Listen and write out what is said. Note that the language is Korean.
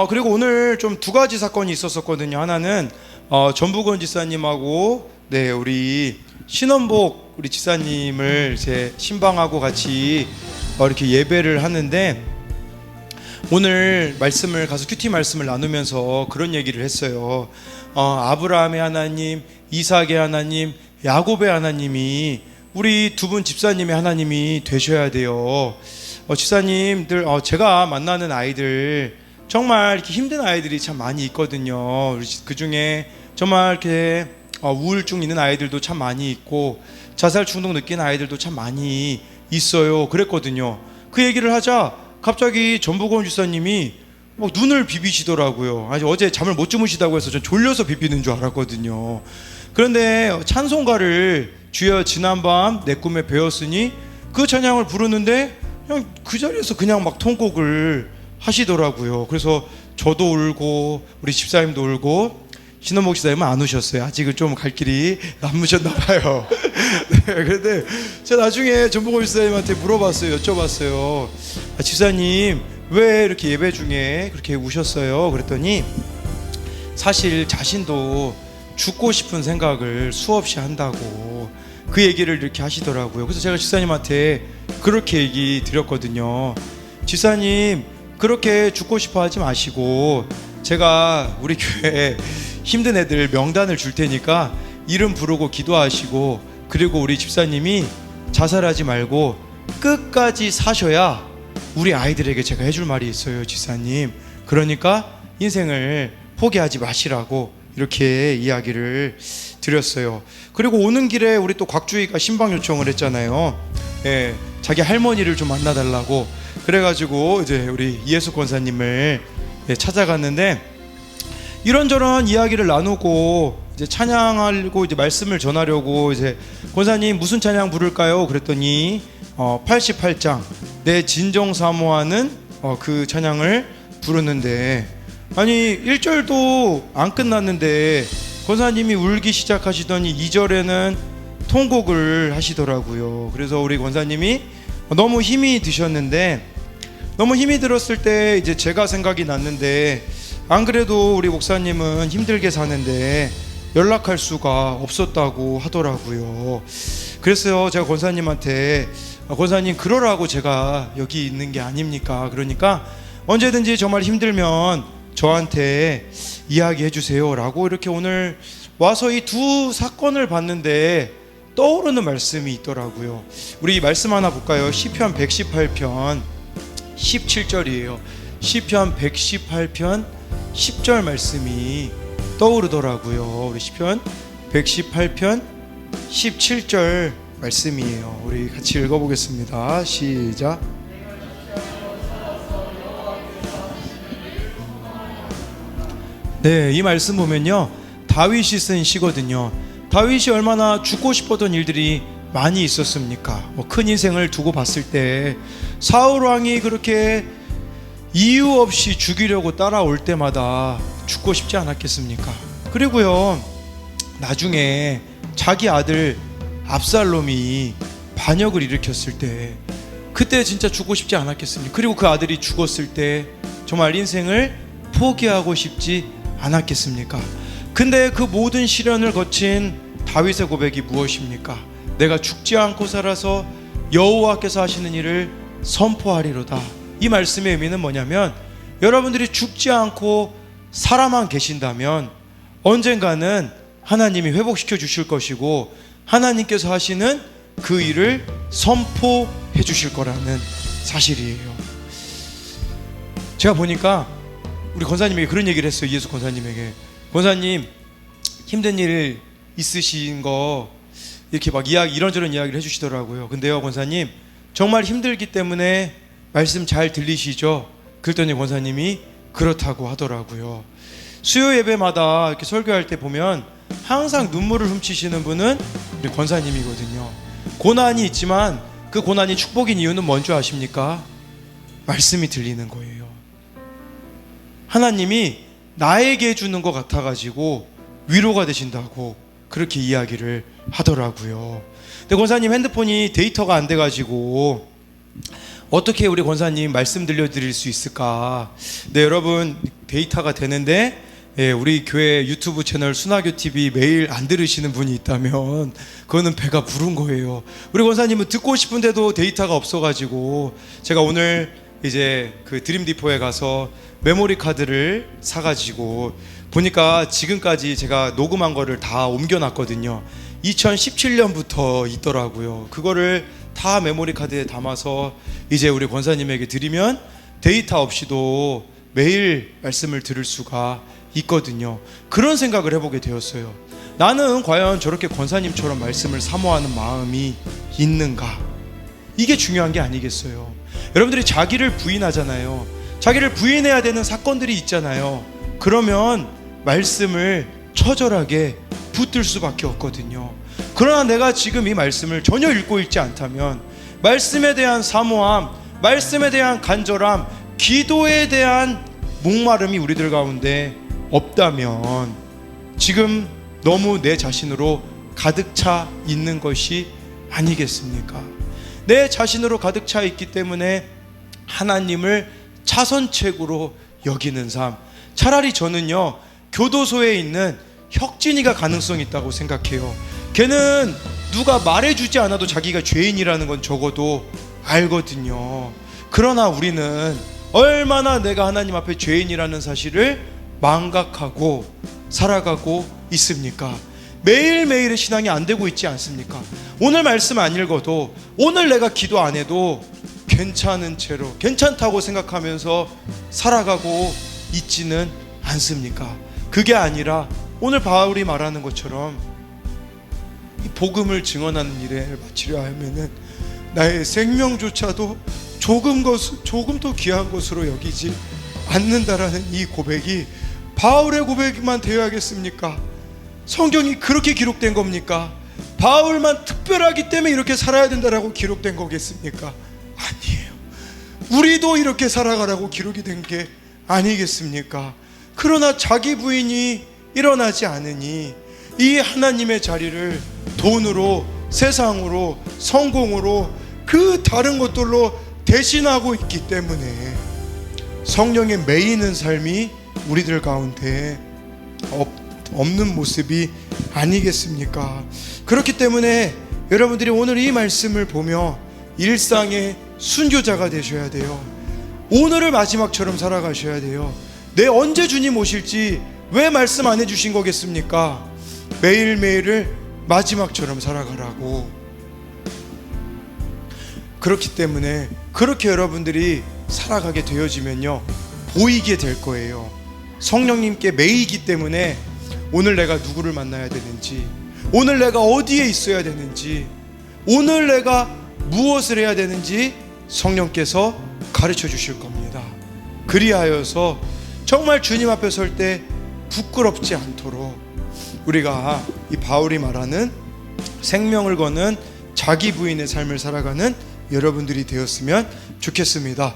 그리고 오늘 좀 두 가지 사건이 있었었거든요. 하나는 전부건 지사님하고 우리 신원복 우리 지사님을 제 신방하고 같이 이렇게 예배를 하는데, 오늘 말씀을 가서 큐티 말씀을 나누면서 그런 얘기를 했어요. 아브라함의 하나님, 이삭의 하나님, 야곱의 하나님이 우리 두 분 집사님의 하나님이 되셔야 돼요. 집사님들, 제가 만나는 아이들 정말 이렇게 힘든 아이들이 참 많이 있거든요. 그 중에 정말 이렇게 우울증 있는 아이들도 참 많이 있고 자살 충동 느끼는 아이들도 참 많이 있어요. 그랬거든요. 그 얘기를 하자 갑자기 전부건 주사님이 막 눈을 비비시더라고요. 아니, 어제 잠을 못 주무시다고 해서 전 졸려서 비비는 줄 알았거든요. 그런데 찬송가를 주여 지난밤 내 꿈에 배웠으니 그 찬양을 부르는데 그냥 그 자리에서 그냥 막 통곡을 하시더라고요. 그래서 저도 울고 우리 집사님도 울고 신원복 집사님은 안 우셨어요. 아직은 좀 갈 길이 남으셨나 봐요. 그런데 제가 나중에 전부건 집사님한테 물어봤어요. 여쭤봤어요. 집사님 왜 이렇게 예배 중에 그렇게 우셨어요? 그랬더니 사실 자신도 죽고 싶은 생각을 수없이 한다고 그 얘기를 이렇게 하시더라고요. 그래서 제가 집사님한테 그렇게 얘기 드렸거든요. 집사님 그렇게 죽고 싶어 하지 마시고 제가 우리 교회에 힘든 애들 명단을 줄 테니까 이름 부르고 기도하시고, 그리고 우리 집사님이 자살하지 말고 끝까지 사셔야 우리 아이들에게 제가 해줄 말이 있어요. 집사님 그러니까 인생을 포기하지 마시라고 이렇게 이야기를 드렸어요. 그리고 오는 길에 우리 또 곽주희가 신방 요청을 했잖아요. 자기 할머니를 좀 만나달라고. 그래가지고 이제 우리 이예수 권사님을 찾아갔는데 이런저런 이야기를 나누고 이제 찬양하고 이제 말씀을 전하려고 이제 권사님 무슨 찬양 부를까요? 그랬더니 88장 내 진정 사모하는 그 찬양을 부르는데, 아니 1절도 안 끝났는데 권사님이 울기 시작하시더니 2절에는 통곡을 하시더라고요. 그래서 우리 권사님이 너무 힘이 드셨는데, 너무 힘이 들었을 때 이제 제가 생각이 났는데, 안 그래도 우리 목사님은 힘들게 사는데 연락할 수가 없었다고 하더라고요. 그래서 제가 권사님한테 권사님 그러라고 제가 여기 있는 게 아닙니까? 그러니까 언제든지 정말 힘들면 저한테 이야기해 주세요 라고 이렇게 오늘 와서 이 두 사건을 봤는데 떠오르는 말씀이 있더라고요. 우리 말씀 하나 볼까요? 시편 118편 17절이에요. 시편 118편 10절 말씀이 떠오르더라고요. 우리 시편 118편 17절 말씀이에요. 우리 같이 읽어보겠습니다. 시작. 이 말씀 보면요, 다윗이 쓴 시거든요. 다윗이 얼마나 죽고 싶었던 일들이 많이 있었습니까? 큰 인생을 두고 봤을 때 사울 왕이 그렇게 이유 없이 죽이려고 따라올 때마다 죽고 싶지 않았겠습니까? 그리고요, 나중에 자기 아들 압살롬이 반역을 일으켰을 때 그때 진짜 죽고 싶지 않았겠습니까? 그리고 그 아들이 죽었을 때 정말 인생을 포기하고 싶지 않았겠습니까? 근데 그 모든 시련을 거친 다윗의 고백이 무엇입니까? 내가 죽지 않고 살아서 여호와께서 하시는 일을 선포하리로다. 이 말씀의 의미는 뭐냐면, 여러분들이 죽지 않고 살아만 계신다면 언젠가는 하나님이 회복시켜 주실 것이고 하나님께서 하시는 그 일을 선포해 주실 거라는 사실이에요. 제가 보니까 우리 권사님에게 그런 얘기를 했어요. 이예수 권사님에게, 권사님 힘든 일 있으신 거 이렇게 막 이런저런 이야기를 해주시더라고요. 근데요 권사님 정말 힘들기 때문에 말씀 잘 들리시죠? 그랬더니 권사님이 그렇다고 하더라고요. 수요 예배마다 이렇게 설교할 때 보면 항상 눈물을 훔치시는 분은 우리 권사님이거든요. 고난이 있지만 그 고난이 축복인 이유는 뭔지 아십니까? 말씀이 들리는 거예요. 하나님이 나에게 주는 것 같아가지고 위로가 되신다고 그렇게 이야기를 하더라고요. 근데 권사님 핸드폰이 데이터가 안 돼가지고 어떻게 우리 권사님 말씀 들려드릴 수 있을까? 네, 여러분 데이터가 되는데 우리 교회 유튜브 채널 순화교 TV 매일 안 들으시는 분이 있다면 그거는 배가 부른 거예요. 우리 권사님은 듣고 싶은데도 데이터가 없어가지고 제가 오늘 이제 그 드림디포에 가서 메모리 카드를 사가지고 보니까 지금까지 제가 녹음한 거를 다 옮겨놨거든요. 2017년부터 있더라고요. 그거를 다 메모리 카드에 담아서 이제 우리 권사님에게 드리면 데이터 없이도 매일 말씀을 들을 수가 있거든요. 그런 생각을 해보게 되었어요. 나는 과연 저렇게 권사님처럼 말씀을 사모하는 마음이 있는가? 이게 중요한 게 아니겠어요. 여러분들이 자기를 부인하잖아요. 자기를 부인해야 되는 사건들이 있잖아요. 그러면 말씀을 처절하게 붙들 수밖에 없거든요. 그러나 내가 지금 이 말씀을 전혀 읽고 있지 않다면 말씀에 대한 사모함, 말씀에 대한 간절함, 기도에 대한 목마름이 우리들 가운데 없다면 지금 너무 내 자신으로 가득 차 있는 것이 아니겠습니까? 내 자신으로 가득 차 있기 때문에 하나님을 차선책으로 여기는 삶. 차라리 저는요, 교도소에 있는 혁진이가 가능성이 있다고 생각해요. 걔는 누가 말해주지 않아도 자기가 죄인이라는 건 적어도 알거든요. 그러나 우리는 얼마나 내가 하나님 앞에 죄인이라는 사실을 망각하고 살아가고 있습니까? 매일매일의 신앙이 안 되고 있지 않습니까? 오늘 말씀 안 읽어도, 오늘 내가 기도 안 해도 괜찮은 채로, 괜찮다고 생각하면서 살아가고 있지는 않습니까? 그게 아니라 오늘 바울이 말하는 것처럼 이 복음을 증언하는 일에 마치려 하면은 나의 생명조차도 조금 더 귀한 것으로 여기지 않는다라는 이 고백이 바울의 고백만 되어야겠습니까? 성경이 그렇게 기록된 겁니까? 바울만 특별하기 때문에 이렇게 살아야 된다라고 기록된 거겠습니까? 아니에요. 우리도 이렇게 살아가라고 기록이 된 게 아니겠습니까? 그러나 자기 부인이 일어나지 않으니 이 하나님의 자리를 돈으로, 세상으로, 성공으로, 그 다른 것들로 대신하고 있기 때문에 성령에 매이는 삶이 우리들 가운데 없는 모습이 아니겠습니까? 그렇기 때문에 여러분들이 오늘 이 말씀을 보며 일상의 순교자가 되셔야 돼요. 오늘을 마지막처럼 살아가셔야 돼요. 내 언제 주님 오실지 왜 말씀 안 해주신 거겠습니까? 매일매일을 마지막처럼 살아가라고. 그렇기 때문에 그렇게 여러분들이 살아가게 되어지면요, 보이게 될 거예요. 성령님께 매이기 때문에 오늘 내가 누구를 만나야 되는지, 오늘 내가 어디에 있어야 되는지, 오늘 내가 무엇을 해야 되는지 성령께서 가르쳐 주실 겁니다. 그리하여서 정말 주님 앞에 설 때 부끄럽지 않도록 우리가 이 바울이 말하는 생명을 거는 자기 부인의 삶을 살아가는 여러분들이 되었으면 좋겠습니다.